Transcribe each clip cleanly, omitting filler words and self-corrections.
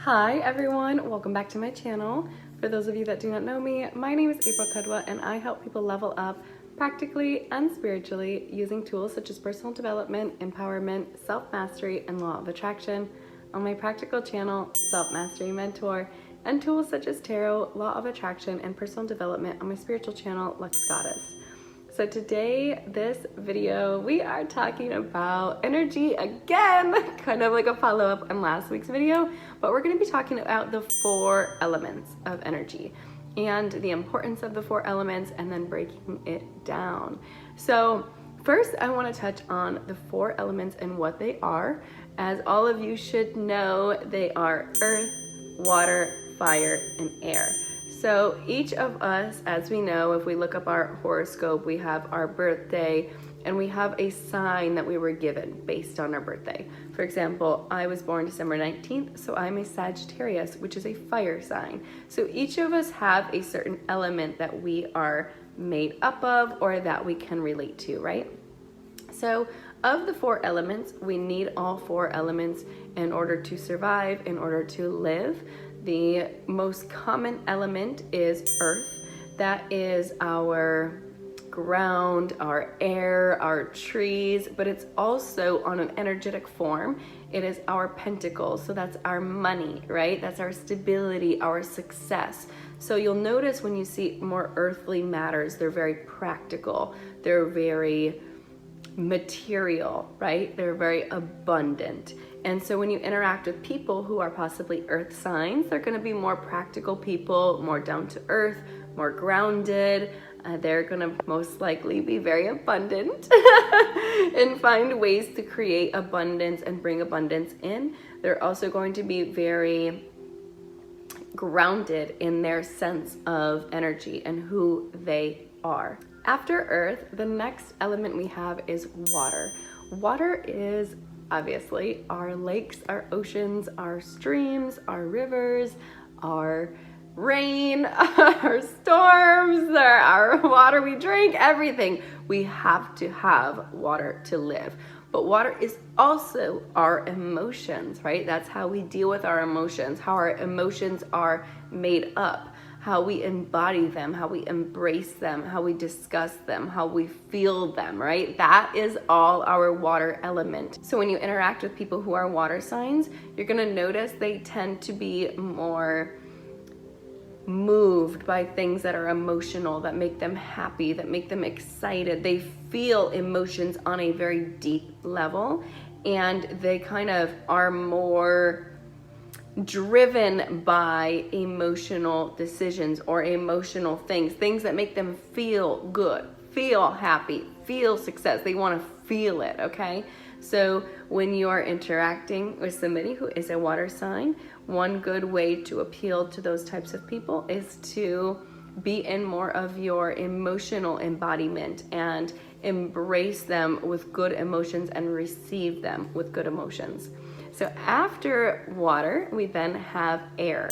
Hi everyone, welcome back to my channel. For those of you that do not know me, my name is KUDWA and I help people level up practically and spiritually using tools such as personal development, empowerment, self-mastery, and law of attraction. On my practical channel, Self-Mastery Mentor, and tools such as tarot, law of attraction, and personal development on my spiritual channel, Lux Goddess. So today, this video, we are talking about energy again, kind of like a follow-up on last week's video, but we're going to be talking about the 4 elements of energy and the importance of the 4 elements and then breaking it down. So first, I want to touch on the 4 elements and what they are. As all of you should know, they are earth, water, fire, and air. So each of us, as we know, if we look up our horoscope, we have our birthday and we have a sign that we were given based on our birthday. For example, I was born December 19th, so I'm a Sagittarius, which is a fire sign. So each of us have a certain element that we are made up of or that we can relate to, right? So of the 4 elements, we need all 4 elements in order to survive, in order to live. The most common element is earth. That is our ground, our air, our trees, but it's also on an energetic form. It is our pentacles, so that's our money, right? That's our stability, our success. So you'll notice when you see more earthly matters, they're very practical. They're very material, right? They're very abundant. And so when you interact with people who are possibly earth signs, they're going to be more practical people, more down to earth, more grounded. They're going to most likely be very abundant and find ways to create abundance and bring abundance in. They're also going to be very grounded in their sense of energy and who they are. After earth, the next element we have is water. Water is obviously our lakes, our oceans, our streams, our rivers, our rain, our storms, our water we drink, everything. We have to have water to live. But water is also our emotions, right? That's how we deal with our emotions, how our emotions are made up, how we embody them, how we embrace them, how we discuss them, how we feel them, right? That is all our water element. So when you interact with people who are water signs, you're gonna notice they tend to be more moved by things that are emotional, that make them happy, that make them excited. They feel emotions on a very deep level, and they kind of are more driven by emotional decisions or emotional things that make them feel good, feel happy, feel success. They want to feel it, okay? So when you are interacting with somebody who is a water sign, one good way to appeal to those types of people is to be in more of your emotional embodiment and embrace them with good emotions and receive them with good emotions. So after water, we then have air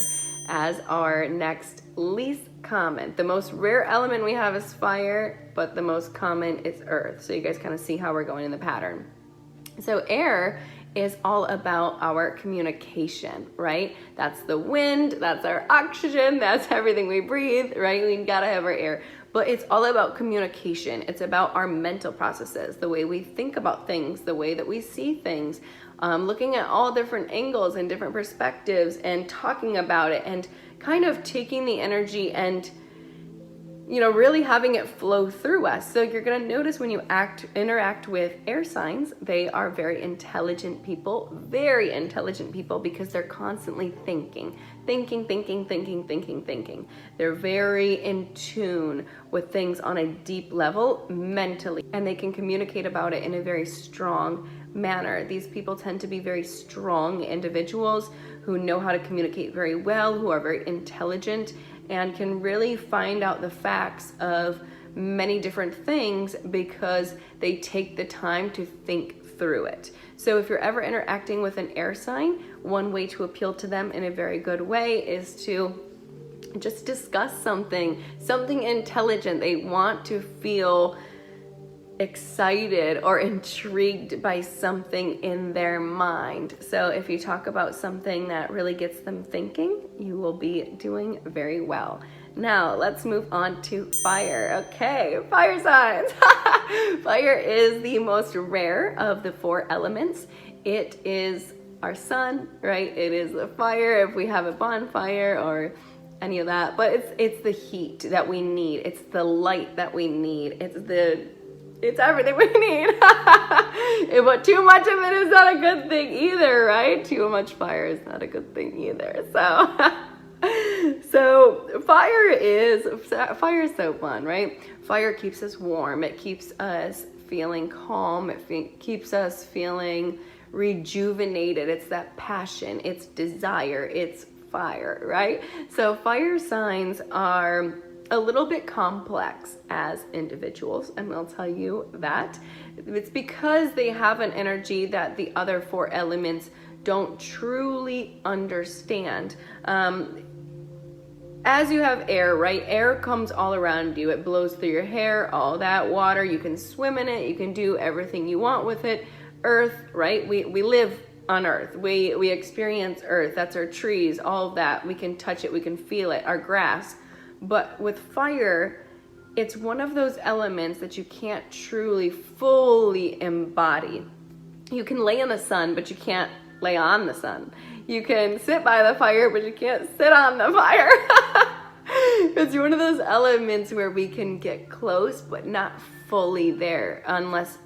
as our next least common. The most rare element we have is fire, but the most common is earth. So you guys kind of see how we're going in the pattern. So air is all about our communication, right? That's the wind, that's our oxygen, that's everything we breathe, right? We gotta have our air. But it's all about communication. It's about our mental processes, the way we think about things, the way that we see things, looking at all different angles and different perspectives and talking about it and kind of taking the energy and, you know, really having it flow through us. So you're going to notice when you interact with air signs, they are very intelligent people because they're constantly thinking. They're very in tune with things on a deep level mentally, and they can communicate about it in a very strong manner. These people tend to be very strong individuals who know how to communicate very well, who are very intelligent, and can really find out the facts of many different things because they take the time to think through it. So if you're ever interacting with an air sign, one way to appeal to them in a very good way is to just discuss something intelligent. They want to feel excited or intrigued by something in their mind. So if you talk about something that really gets them thinking, you will be doing very well. Now let's move on to fire. Okay, fire signs. Fire is the most rare of the 4 elements. It is our sun, right? It is the fire if we have a bonfire or any of that, but it's the heat that we need. It's the light that we need. It's everything we need. But too much of it is not a good thing either, right? Too much fire is not a good thing either. So fire is so fun, right? Fire keeps us warm. It keeps us feeling calm. It keeps us feeling rejuvenated. It's that passion. It's desire. It's fire, right? So fire signs are a little bit complex as individuals, and I'll tell you that. It's because they have an energy that the other 4 elements don't truly understand. As you have air, right? Air comes all around you. It blows through your hair, all that water. You can swim in it. You can do everything you want with it. Earth, right? We live on Earth. We experience Earth. That's our trees, all of that. We can touch it. We can feel it. Our grass. But with fire, it's one of those elements that you can't truly, fully embody. You can lay in the sun, but you can't lay on the sun. You can sit by the fire, but you can't sit on the fire. It's one of those elements where we can get close, but not fully there, unless,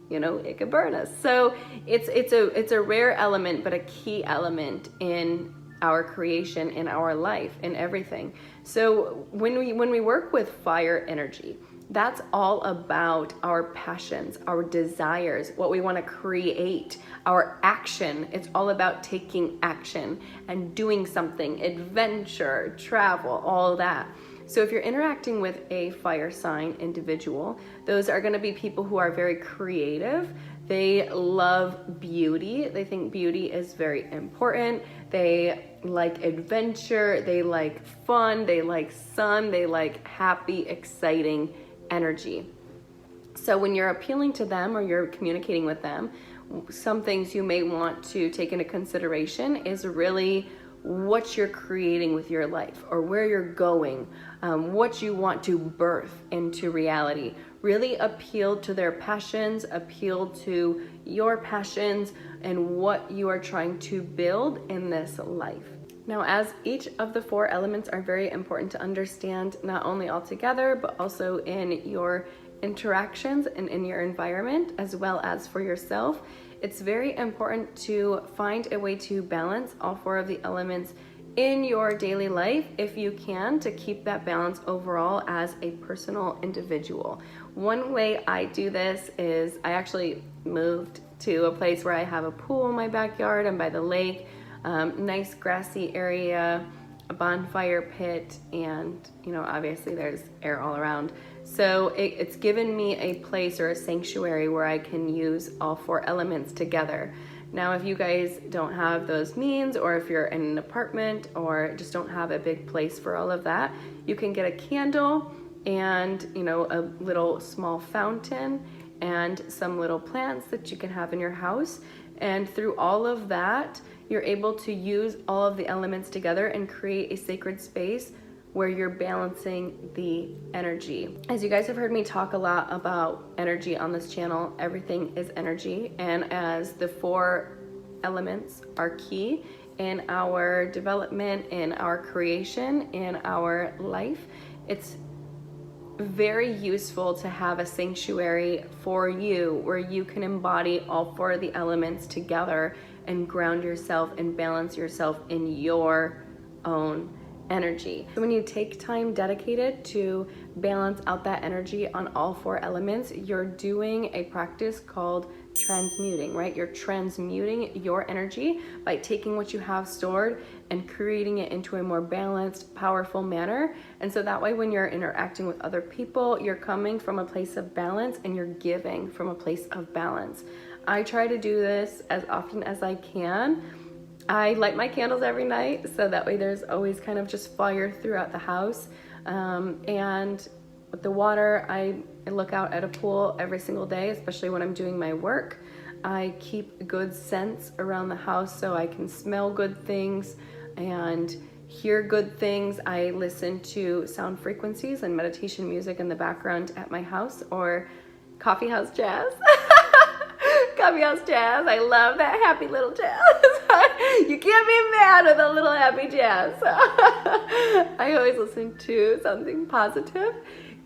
you know, it could burn us. So it's a rare element, but a key element in our creation, in our life, in everything. So when we work with fire energy, that's all about our passions, our desires, what we want to create, our action. It's all about taking action and doing something, adventure, travel, all that. So if you're interacting with a fire sign individual, those are going to be people who are very creative. They love beauty. They think beauty is very important. They like adventure. They like fun. They like sun. They like happy, exciting energy. So when you're appealing to them or you're communicating with them, some things you may want to take into consideration is really what you're creating with your life or where you're going, what you want to birth into reality. Really appeal to their passions, appeal to your passions and what you are trying to build in this life. Now, as each of the 4 elements are very important to understand, not only all together, but also in your interactions and in your environment, as well as for yourself, it's very important to find a way to balance all 4 of the elements in your daily life, if you can, to keep that balance overall as a personal individual. One way I do this is I actually moved to a place where I have a pool in my backyard and by the lake, nice grassy area, a bonfire pit, and obviously there's air all around. So it's given me a place or a sanctuary where I can use all 4 elements together. Now, if you guys don't have those means, or if you're in an apartment or just don't have a big place for all of that, you can get a candle and a little small fountain and some little plants that you can have in your house. And through all of that, you're able to use all of the elements together and create a sacred space where you're balancing the energy. As you guys have heard me talk a lot about energy on this channel, everything is energy. And as the 4 elements are key in our development, in our creation, in our life, it's very useful to have a sanctuary for you where you can embody all 4 of the elements together and ground yourself and balance yourself in your own energy. So when you take time dedicated to balance out that energy on all 4 elements, you're doing a practice called transmuting, right? You're transmuting your energy by taking what you have stored and creating it into a more balanced, powerful manner. And so that way, when you're interacting with other people, you're coming from a place of balance and you're giving from a place of balance. I try to do this as often as I can. I light my candles every night, so that way there's always kind of just fire throughout the house. And with the water, I look out at a pool every single day, especially when I'm doing my work. I keep good scents around the house so I can smell good things and hear good things. I listen to sound frequencies and meditation music in the background at my house, or coffee house jazz. Coffee house jazz. I love that happy little jazz. You can't be mad with a little happy jazz. I always listen to something positive.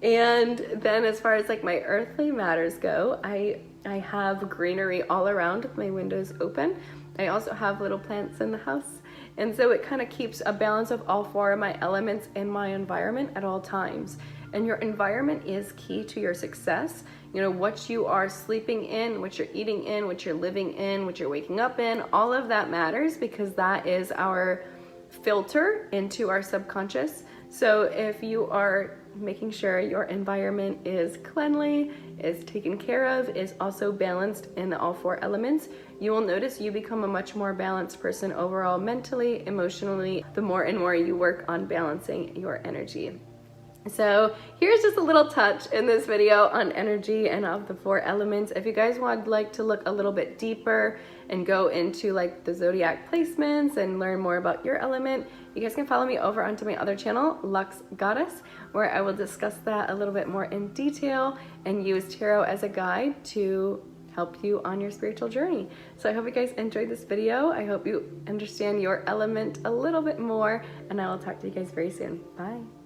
And then as far as like my earthly matters go, I have greenery all around with my windows open. I also have little plants in the house. And so it kind of keeps a balance of all four of my elements in my environment at all times. And your environment is key to your success. You know, what you are sleeping in, what you're eating in, what you're living in, what you're waking up in, all of that matters, because that is our filter into our subconscious. So if you are making sure your environment is cleanly, is taken care of, is also balanced in all four elements, you will notice you become a much more balanced person overall, mentally, emotionally, the more and more you work on balancing your energy. So here's just a little touch in this video on energy and of the four elements. If you guys would like to look a little bit deeper and go into like the zodiac placements and learn more about your element, you guys can follow me over onto my other channel, Lux Goddess, where I will discuss that a little bit more in detail and use tarot as a guide to help you on your spiritual journey. So I hope you guys enjoyed this video. I hope you understand your element a little bit more, and I will talk to you guys very soon. Bye.